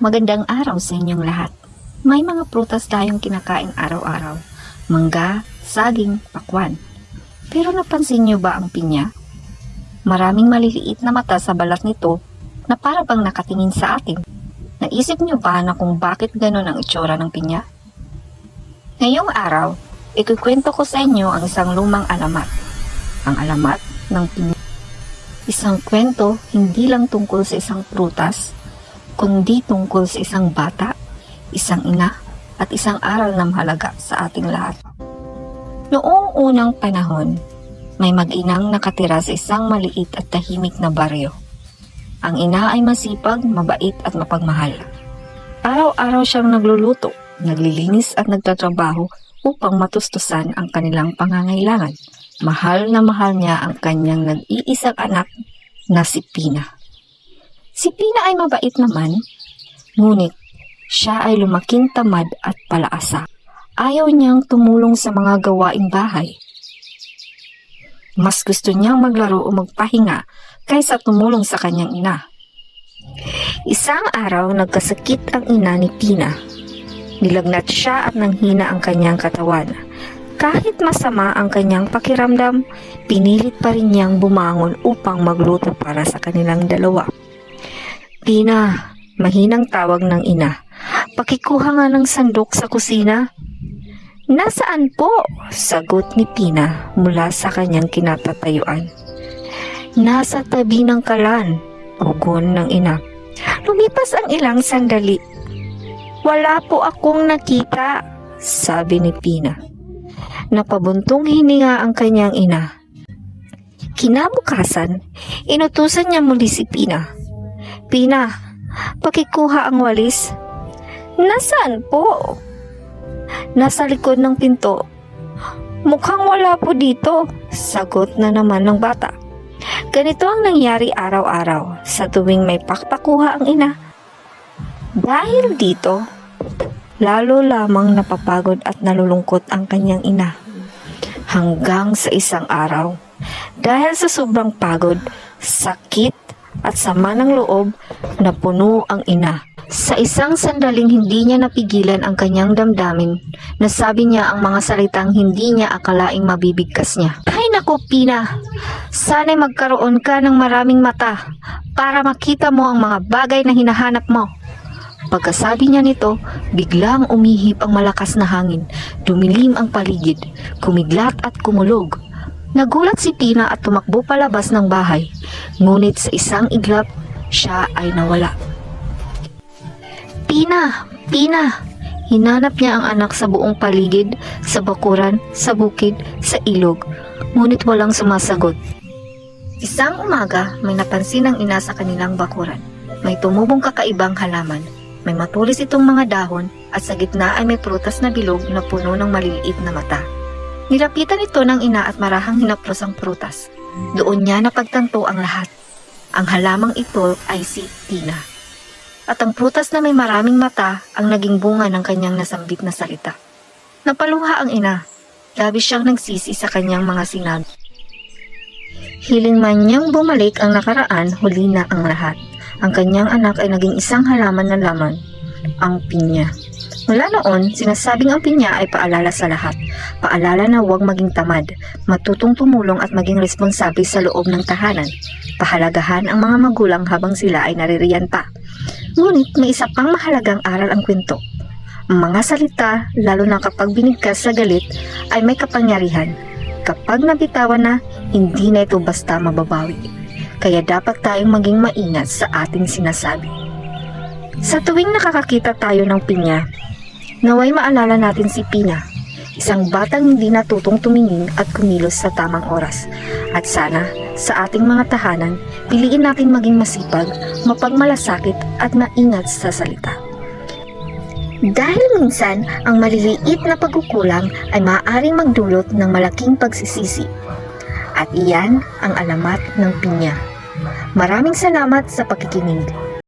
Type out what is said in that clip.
Magandang araw sa inyong lahat. May mga prutas tayong kinakain araw-araw. Mangga, saging, pakwan. Pero napansin niyo ba ang pinya? Maraming maliliit na mata sa balat nito na para bang nakatingin sa atin. Naisip niyo ba na kung bakit ganon ang itsura ng pinya? Ngayong araw, ikukwento ko sa inyo ang isang lumang alamat. Ang alamat ng pinya. Isang kwento hindi lang tungkol sa isang prutas, kundi tungkol sa isang bata, isang ina, at isang aral na mahalaga sa ating lahat. Noong unang panahon, may mag-inang nakatira sa isang maliit at tahimik na baryo. Ang ina ay masipag, mabait at mapagmahal. Araw-araw siyang nagluluto, naglilinis at nagtatrabaho upang matustusan ang kanilang pangangailangan. Mahal na mahal niya ang kanyang nag-iisang anak na si Pina. Si Pina ay mabait naman, ngunit siya ay lumaking tamad at palaasa. Ayaw niyang tumulong sa mga gawaing bahay. Mas gusto niyang maglaro o magpahinga kaysa tumulong sa kanyang ina. Isang araw nagkasakit ang ina ni Pina. Nilagnat siya at nanghina ang kanyang katawan. Kahit masama ang kanyang pakiramdam, pinilit pa rin niyang bumangon upang magluto para sa kanilang dalawa. Pina, mahinang tawag ng ina. Pakikuha nga ng sandok sa kusina. Nasaan po? Sagot ni Pina mula sa kanyang kinatatayuan. Nasa tabi ng kalan, tugon ng ina. Lumipas ang ilang sandali. Wala po akong nakita, sabi ni Pina. Napabuntong hininga ang kanyang ina. Kinabukasan, inutusan niya muli si Pina. Pina, pakikuha ang walis. Nasaan po? Nasa likod ng pinto. Mukhang wala po dito, sagot na naman ng bata. Ganito ang nangyari araw-araw sa tuwing may pakpakuha ang ina. Dahil dito, lalo lamang napapagod at nalulungkot ang kanyang ina. Hanggang sa isang araw, dahil sa sobrang pagod, sakit at sama ng loob, napuno ang ina. Sa isang sandaling hindi niya napigilan ang kanyang damdamin. Nasabi niya ang mga salitang hindi niya akalaing mabibigkas niya. Ay naku Pina, sana'y magkaroon ka ng maraming mata para makita mo ang mga bagay na hinahanap mo. Pagkasabi niya nito, biglang umihip ang malakas na hangin. Dumilim ang paligid, kumidlat at kumulog. Nagulat si Pina at tumakbo palabas ng bahay. Ngunit sa isang iglap, siya ay nawala. Pina! Pina! Hinanap niya ang anak sa buong paligid, sa bakuran, sa bukid, sa ilog. Ngunit walang sumasagot. Isang umaga, may napansin ang ina sa kanilang bakuran. May tumubong kakaibang halaman. May matulis itong mga dahon at sa gitna ay may prutas na bilog na puno ng maliliit na mata. Nilapitan ito ng ina at marahang hinaplos ang prutas. Doon niya napagtanto ang lahat. Ang halamang ito ay si Pina. At ang prutas na may maraming mata ang naging bunga ng kanyang nasambit na salita. Napaluha ang ina. Labis siyang nagsisi sa kanyang mga sinabi. Hiling man niyang bumalik ang nakaraan, huli na ang lahat. Ang kanyang anak ay naging isang halaman na laman, ang pinya. Mula noon, sinasabing ang pinya ay paalala sa lahat. Paalala na huwag maging tamad, matutong tumulong at maging responsable sa loob ng tahanan. Pahalagahan ang mga magulang habang sila ay naririyan pa. Ngunit may isa pang mahalagang aral ang kwento. Ang mga salita, lalo na kapag binigkas sa galit, ay may kapangyarihan. Kapag nabitawan na, hindi na ito basta mababawi. Kaya dapat tayong maging maingat sa ating sinasabi. Sa tuwing nakakakita tayo ng pinya, naway maalala natin si Pina, isang batang hindi natutong tumingin at kumilos sa tamang oras. At sana, sa ating mga tahanan, piliin natin maging masipag, mapagmalasakit at maingat sa salita. Dahil minsan, ang maliliit na pagkukulang ay maaaring magdulot ng malaking pagsisisi. At iyan ang alamat ng pinya. Maraming salamat sa pakikinig.